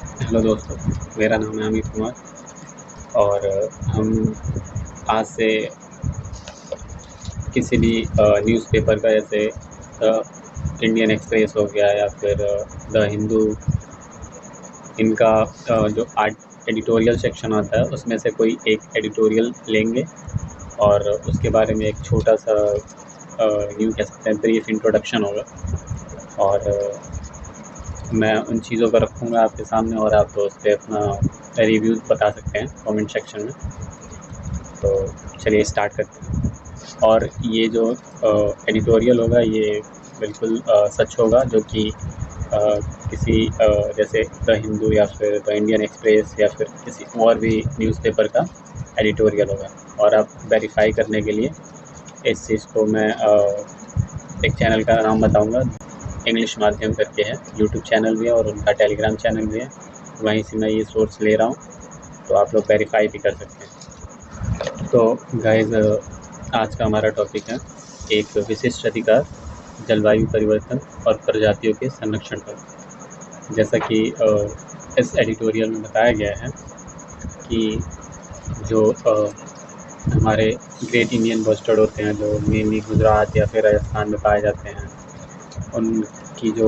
Hello दोस्तों, मेरा नाम है अमित कुमार और हम आज से किसी भी न्यूज़पेपर का जैसे इंडियन एक्सप्रेस हो गया या फिर द हिंदू, इनका जो आर्ट एडिटोरियल सेक्शन आता है उसमें से कोई एक एडिटोरियल लेंगे और उसके बारे में एक छोटा सा यूँ कह सकते हैं ब्रीफ इंट्रोडक्शन होगा और मैं उन चीज़ों को रखूँगा आपके सामने और आप उस पर अपना रिव्यूज़ बता सकते हैं कमेंट सेक्शन में। तो चलिए स्टार्ट करते हैं। और ये जो एडिटोरियल होगा ये बिल्कुल सच होगा, जो कि किसी जैसे द हिंदू या फिर द इंडियन एक्सप्रेस या फिर किसी और भी न्यूज़पेपर का एडिटोरियल होगा। और आप वेरीफाई करने के लिए इस चीज़ को मैं एक चैनल का नाम बताऊंगा, इंग्लिश माध्यम करके है, यूट्यूब चैनल भी है और उनका टेलीग्राम चैनल भी है, वहीं से मैं ये सोर्स ले रहा हूँ, तो आप लोग वेरीफाई भी कर सकते हैं। तो गाइज़, आज का हमारा टॉपिक है एक विशिष्ट अधिकार, जलवायु परिवर्तन और प्रजातियों के संरक्षण पर। जैसा कि इस एडिटोरियल में बताया गया है कि जो हमारे ग्रेट इंडियन बस्टर्ड होते हैं, जो मेनली गुजरात या फिर राजस्थान में पाए जाते हैं, उनकी जो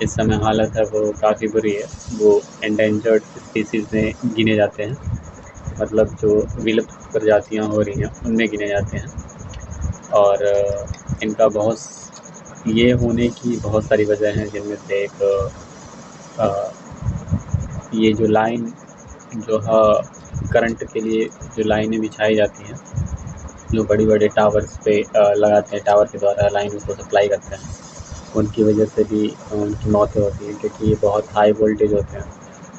इस समय हालत है वो काफ़ी बुरी है। वो एंडेंजर्ड स्पीसीज़ में गिने जाते हैं, मतलब जो विलुप्त प्रजातियाँ हो रही हैं उनमें गिने जाते हैं। और इनका ये होने की बहुत सारी वजह हैं, जिनमें से एक ये जो लाइन जो करंट के लिए जो लाइनें बिछाई जाती हैं, जो बड़ी बड़े टावर्स पे लगाते हैं, टावर के द्वारा लाइन को सप्लाई करते हैं, उनकी वजह से भी उनकी मौतें होती हैं, क्योंकि ये बहुत हाई वोल्टेज होते हैं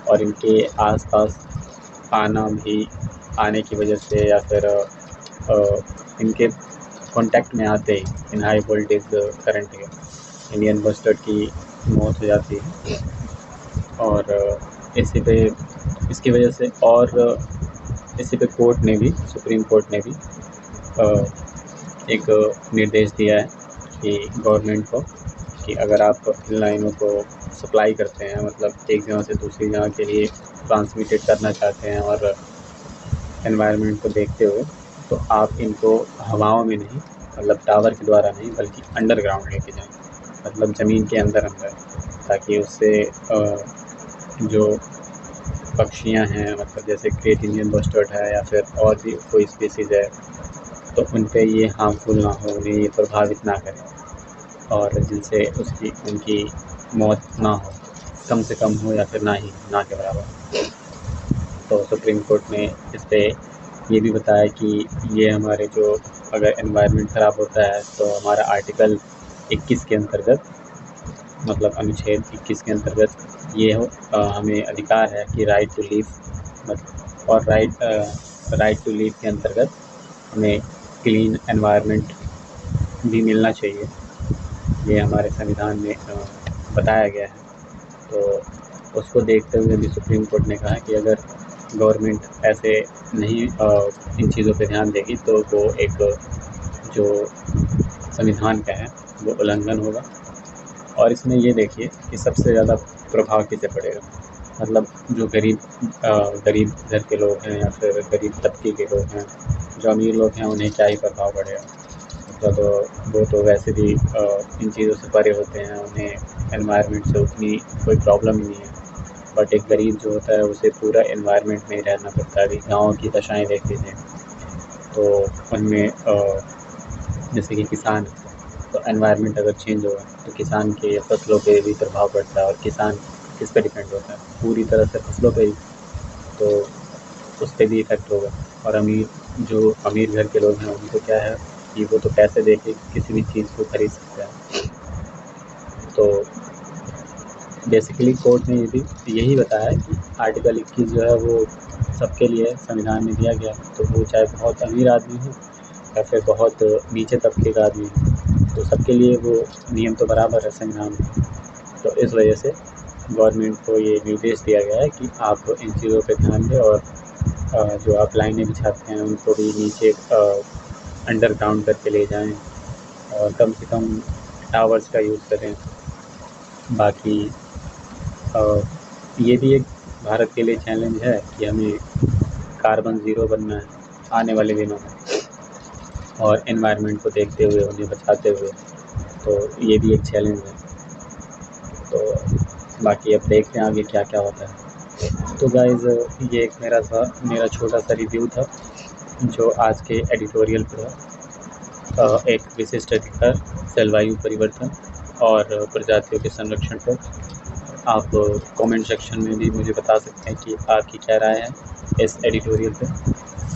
और इनके आसपास आने की वजह से या फिर इनके कांटेक्ट में आते ही इन हाई वोल्टेज करंट के इंडियन बस्टर्ड की मौत हो जाती है। और इसकी वजह से और इसी पे सुप्रीम कोर्ट ने भी एक निर्देश दिया है कि गवर्नमेंट को, कि अगर आप इन लाइनों को सप्लाई करते हैं, मतलब एक जगह से दूसरी जगह के लिए ट्रांसमिटेड करना चाहते हैं और एनवायरनमेंट को देखते हुए, तो आप इनको हवाओं में नहीं, मतलब टावर के द्वारा नहीं, बल्कि अंडरग्राउंड लेके जाएं, मतलब ज़मीन के अंदर ताकि उससे जो पक्षियाँ हैं, मतलब जैसे ग्रेट इंडियन बस्टर्ड है या फिर और भी कोई स्पीसीज़ है, तो उन पे ये हार्मफुल ना हो, उन्हें ये प्रभावित ना करे और जिनसे उनकी मौत ना हो, कम से कम हो या फिर ना के बराबर। तो सुप्रीम कोर्ट ने इस पे ये भी बताया कि ये हमारे जो अगर एनवायरनमेंट ख़राब होता है तो हमारा आर्टिकल 21 के अंतर्गत, मतलब अनुच्छेद 21 के अंतर्गत ये हमें अधिकार है कि राइट टू लीव, और राइट टू लीव के अंतर्गत हमें क्लीन एनवायरनमेंट भी मिलना चाहिए। ये हमारे संविधान में बताया गया है। तो उसको देखते हुए भी सुप्रीम कोर्ट ने कहा कि अगर गवर्नमेंट ऐसे नहीं इन चीज़ों पे ध्यान देगी तो वो एक जो संविधान का है वो उल्लंघन होगा। और इसमें ये देखिए कि सबसे ज़्यादा प्रभाव किसे पड़ेगा, मतलब जो गरीब घर के लोग हैं या फिर गरीब तबके के लोग हैं। जो अमीर लोग हैं उन्हें क्या ही प्रभाव पड़ेगा, मतलब वो तो वैसे भी इन चीज़ों से परे होते हैं, उन्हें एनवायरनमेंट से उतनी कोई प्रॉब्लम ही नहीं है। बट एक गरीब जो होता है उसे पूरा एनवायरनमेंट में ही रहना पड़ता है। अभी गाँव की दशाएँ देख लीजिए, तो उनमें जैसे कि किसान, तो एनवायरनमेंट अगर चेंज होगा तो किसान के फसलों पे भी प्रभाव पड़ता है। और किसान किस पे डिपेंड होता है, पूरी तरह से फसलों पे ही, तो उस पर भी इफ़ेक्ट होगा। और जो अमीर घर के लोग हैं उनको क्या है कि वो तो पैसे दे के किसी भी चीज़ को खरीद सकते हैं। तो बेसिकली कोर्ट ने ये भी यही बताया कि आर्टिकल 21 जो है वो सबके लिए संविधान में दिया गया है, तो वो चाहे बहुत अमीर आदमी हो या फिर बहुत नीचे तबके का आदमी हो, तो सबके लिए वो नियम तो बराबर है संविधान में। तो इस वजह से गवर्नमेंट को ये निर्देश दिया गया है कि आप इन चीज़ों पे ध्यान दें और जो आप लाइनें बिछाते हैं उनको भी नीचे अंडरग्राउंड करके ले जाएं और कम से कम टावर्स का यूज़ करें। बाकी ये भी एक भारत के लिए चैलेंज है कि हमें कार्बन ज़ीरो बनना है आने वाले दिनों में, और एनवायरनमेंट को देखते हुए, उन्हें बचाते हुए। तो ये भी एक चैलेंज है। तो बाकी अब देखते हैं आगे क्या-क्या होता है। तो गाइज़, ये एक मेरा छोटा-सा रिव्यू था जो आज के एडिटोरियल पे है। एक विशिष्ट अधिकार, जलवायु परिवर्तन और प्रजातियों के संरक्षण पर। आप कमेंट सेक्शन में भी मुझे बता सकते हैं कि आपकी क्या राय है इस एडिटोरियल पे।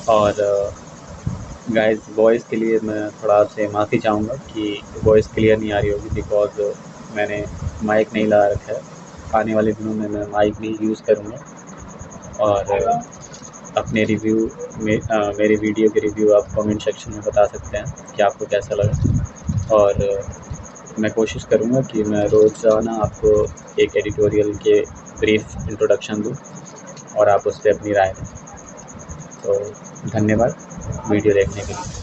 और गाइस, वॉइस के लिए मैं थोड़ा आपसे माफ़ी चाहूँगा कि वॉइस क्लियर नहीं आ रही होगी, बिकॉज़ मैंने माइक नहीं लगा रखा है। आने वाले दिनों में मैं माइक भी यूज़ करूँगा। और अपने रिव्यू में मेरे वीडियो के रिव्यू आप कमेंट सेक्शन में बता सकते हैं कि आपको कैसा लगा। और मैं कोशिश करूँगा कि मैं रोज़ाना आपको एक एडिटोरियल के ब्रीफ इंट्रोडक्शन दूँ और आप उस पे अपनी राय दें। तो धन्यवाद वीडियो देखने के लिए।